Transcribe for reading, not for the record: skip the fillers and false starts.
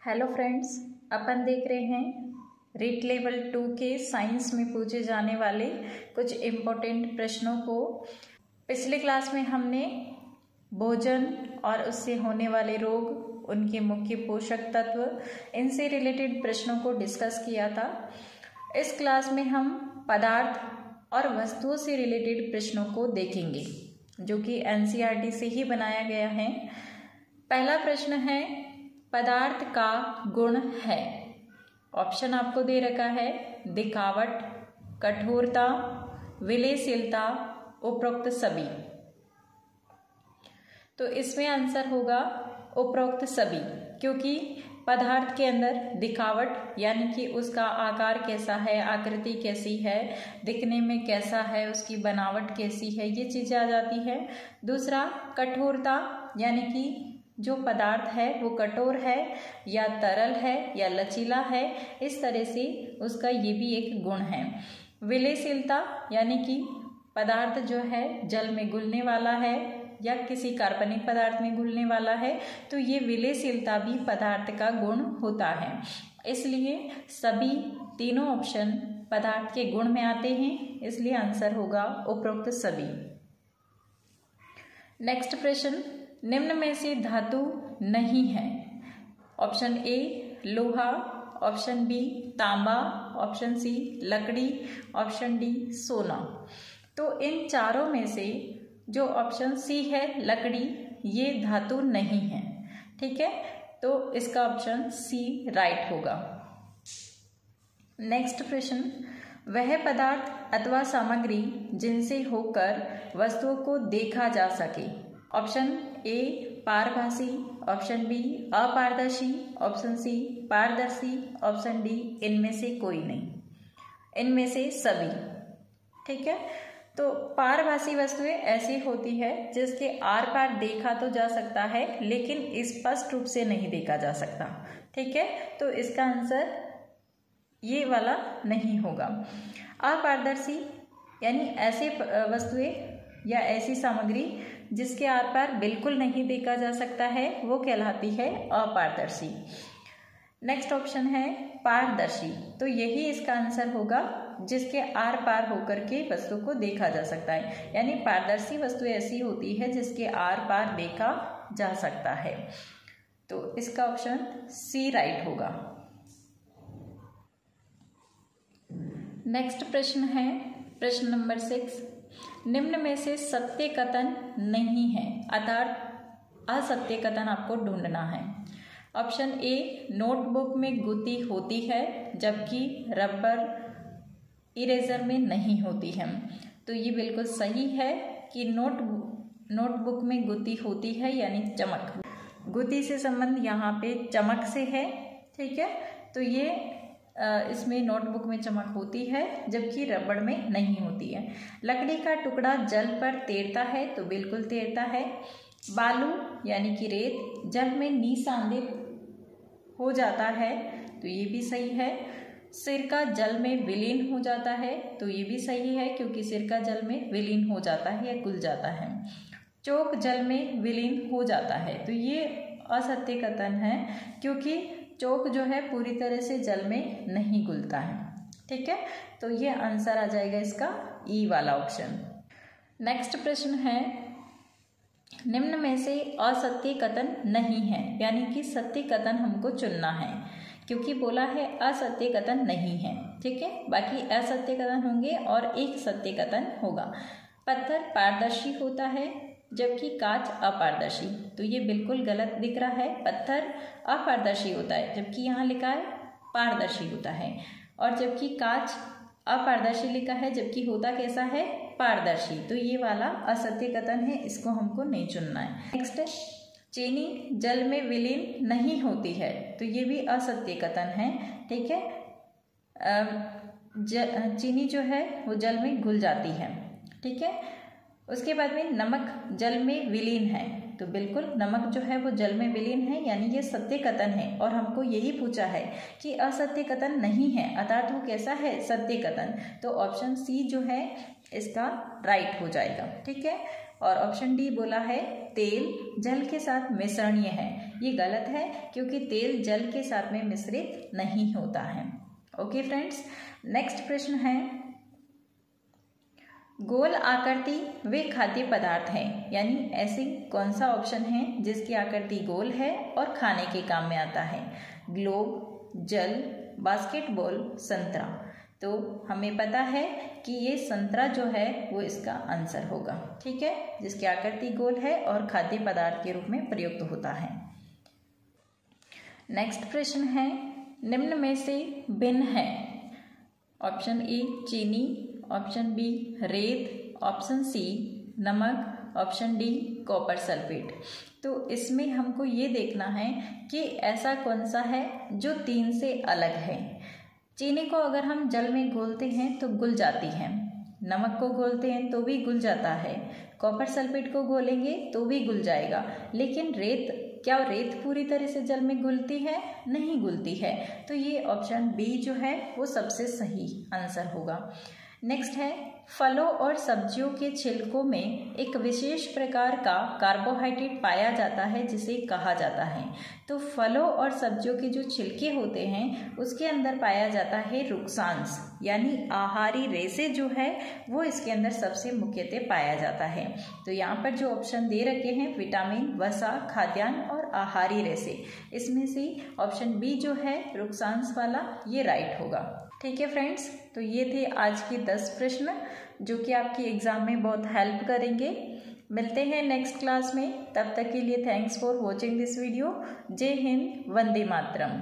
Hello friends, अपन देख रहे हैं रीट लेवल 2 के साइंस में पूछे जाने वाले कुछ इम्पोर्टेंट प्रश्नों को। पिछले क्लास में हमने भोजन और उससे होने वाले रोग, उनके मुख्य पोषक तत्व, इनसे रिलेटेड प्रश्नों को डिस्कस किया था। इस क्लास में हम पदार्थ और वस्तुओं से रिलेटेड प्रश्नों को देखेंगे जो कि एनसीईआरटी से ही बनाया गया है। पहला प्रश्न है, पदार्थ का गुण है। ऑप्शन आपको दे रखा है दिखावट, कठोरता, विलयशीलता, उपरोक्त सभी। तो इसमें आंसर होगा उपरोक्त सभी, क्योंकि पदार्थ के अंदर दिखावट यानी कि उसका आकार कैसा है, आकृति कैसी है, दिखने में कैसा है, उसकी बनावट कैसी है, ये चीजें आ जाती है। दूसरा कठोरता यानी कि जो पदार्थ है वो कठोर है या तरल है या लचीला है, इस तरह से उसका ये भी एक गुण है। विलयशीलता यानी कि पदार्थ जो है जल में घुलने वाला है या किसी कार्बनिक पदार्थ में घुलने वाला है, तो ये विलयशीलता भी पदार्थ का गुण होता है। इसलिए सभी तीनों ऑप्शन पदार्थ के गुण में आते हैं, इसलिए आंसर होगा उपरोक्त सभी। लैक्स्ट प्रश्न, निम्न में से धातु नहीं है। ऑप्शन ए लोहा, ऑप्शन बी तांबा, ऑप्शन सी लकड़ी, ऑप्शन डी सोना। तो इन चारों में से जो ऑप्शन सी है लकड़ी, ये धातु नहीं है। ठीक है, तो इसका ऑप्शन सी राइट होगा। नेक्स्ट प्रश्न, वह पदार्थ अथवा सामग्री जिनसे होकर वस्तुओं को देखा जा सके। ऑप्शन ए पारभासी, ऑप्शन बी अपारदर्शी, ऑप्शन सी पारदर्शी, ऑप्शन डी इनमें से कोई नहीं, इनमें से सभी। ठीक है, तो पारभासी वस्तुएं ऐसी होती है जिसके आर पार देखा तो जा सकता है लेकिन स्पष्ट रूप से नहीं देखा जा सकता। ठीक है, तो इसका आंसर ये वाला नहीं होगा। अपारदर्शी यानी ऐसे वस्तुएं या ऐसी सामग्री जिसके आर पार बिल्कुल नहीं देखा जा सकता है, वो कहलाती है अपारदर्शी। नेक्स्ट ऑप्शन है पारदर्शी, तो यही इसका आंसर होगा जिसके आर पार होकर के वस्तु को देखा जा सकता है। यानी पारदर्शी वस्तु ऐसी होती है जिसके आर पार देखा जा सकता है, तो इसका ऑप्शन सी राइट होगा। नेक्स्ट प्रश्न है प्रश्न नंबर 6, निम्न में से सत्य कथन नहीं है, अर्थात असत्य कथन आपको ढूंढना है। ऑप्शन ए नोटबुक में गुत्ती होती है जबकि रबर इरेजर में नहीं होती है। तो ये बिल्कुल सही है कि नोटबुक में गुत्ती होती है, यानी चमक, गुत्ती से संबंध यहाँ पे चमक से है। ठीक है, तो ये इसमें नोटबुक में चमक होती है जबकि रबड़ में नहीं होती है। लकड़ी का टुकड़ा जल पर तैरता है, तो बिल्कुल तैरता है। बालू यानी कि रेत जल में निस्संदिग्ध हो जाता है, तो ये भी सही है। सिरका जल में विलीन हो जाता है, तो ये भी सही है क्योंकि सिरका जल में विलीन हो जाता है या घुल जाता है। चोक जल में विलीन हो जाता है, तो ये असत्य कथन है क्योंकि चोक जो है पूरी तरह से जल में नहीं घुलता है। ठीक है, तो ये आंसर आ जाएगा इसका ई वाला ऑप्शन। नेक्स्ट प्रश्न है, निम्न में से असत्य कथन नहीं है, यानी कि सत्य कथन हमको चुनना है क्योंकि बोला है असत्य कथन नहीं है। ठीक है, बाकी असत्य कथन होंगे और एक सत्य कथन होगा। पत्थर पारदर्शी होता है जबकि कांच अपारदर्शी, तो ये बिल्कुल गलत दिख रहा है। पत्थर अपारदर्शी होता है जबकि यहाँ लिखा है पारदर्शी होता है, और जबकि कांच अपारदर्शी लिखा है जबकि होता कैसा है, पारदर्शी। तो ये वाला असत्य कथन है, इसको हमको नहीं चुनना है। नेक्स्ट, चीनी जल में विलीन नहीं होती है, तो ये भी असत्य कथन है। ठीक है, चीनी जो है वो जल में घुल जाती है। ठीक है, उसके बाद में नमक जल में विलीन है, तो बिल्कुल नमक जो है वो जल में विलीन है, यानी ये सत्य कथन है। और हमको यही पूछा है कि असत्य कथन नहीं है, अर्थात वो कैसा है, सत्य कथन। तो ऑप्शन सी जो है इसका राइट हो जाएगा। ठीक है, और ऑप्शन डी बोला है तेल जल के साथ मिश्रणीय है। ये गलत है क्योंकि तेल जल के साथ में मिश्रित नहीं होता है। ओके फ्रेंड्स, नेक्स्ट प्रश्न है, गोल आकृति वे खाद्य पदार्थ हैं, यानी ऐसी कौन सा ऑप्शन है जिसकी आकृति गोल है और खाने के काम में आता है? ग्लोब, जल, बास्केटबॉल, संतरा। तो हमें पता है कि ये संतरा जो है वो इसका आंसर होगा, ठीक है, जिसकी आकृति गोल है और खाद्य पदार्थ के रूप में प्रयुक्त होता है। नेक्स्ट प्रश्न है, निम्न में से भिन्न है। ऑप्शन ए चीनी, ऑप्शन बी रेत, ऑप्शन सी नमक, ऑप्शन डी कॉपर सल्फेट। तो इसमें हमको ये देखना है कि ऐसा कौन सा है जो तीन से अलग है। चीनी को अगर हम जल में घोलते हैं तो घुल जाती है, नमक को घोलते हैं तो भी घुल जाता है, कॉपर सल्फेट को घोलेंगे तो भी घुल जाएगा, लेकिन रेत, क्या रेत पूरी तरह से जल में घुलती है? नहीं घुलती है। तो ये ऑप्शन बी जो है वो सबसे सही आंसर होगा। नेक्स्ट है, फलों और सब्जियों के छिलकों में एक विशेष प्रकार का कार्बोहाइड्रेट पाया जाता है जिसे कहा जाता है। तो फलों और सब्जियों के जो छिलके होते हैं उसके अंदर पाया जाता है रुक्सांश, यानी आहारी रेशे जो है वो इसके अंदर सबसे मुख्यतः पाया जाता है। तो यहाँ पर जो ऑप्शन दे रखे हैं विटामिन, वसा, खाद्यान्न और आहारी रेशे, इसमें से ऑप्शन बी जो है रुक्सांश वाला ये राइट होगा। ठीक है फ्रेंड्स, तो ये थे आज की 10 प्रश्न जो कि आपकी एग्जाम में बहुत हेल्प करेंगे। मिलते हैं नेक्स्ट क्लास में, तब तक के लिए thanks for watching this video. जय हिंद, वंदे मातरम।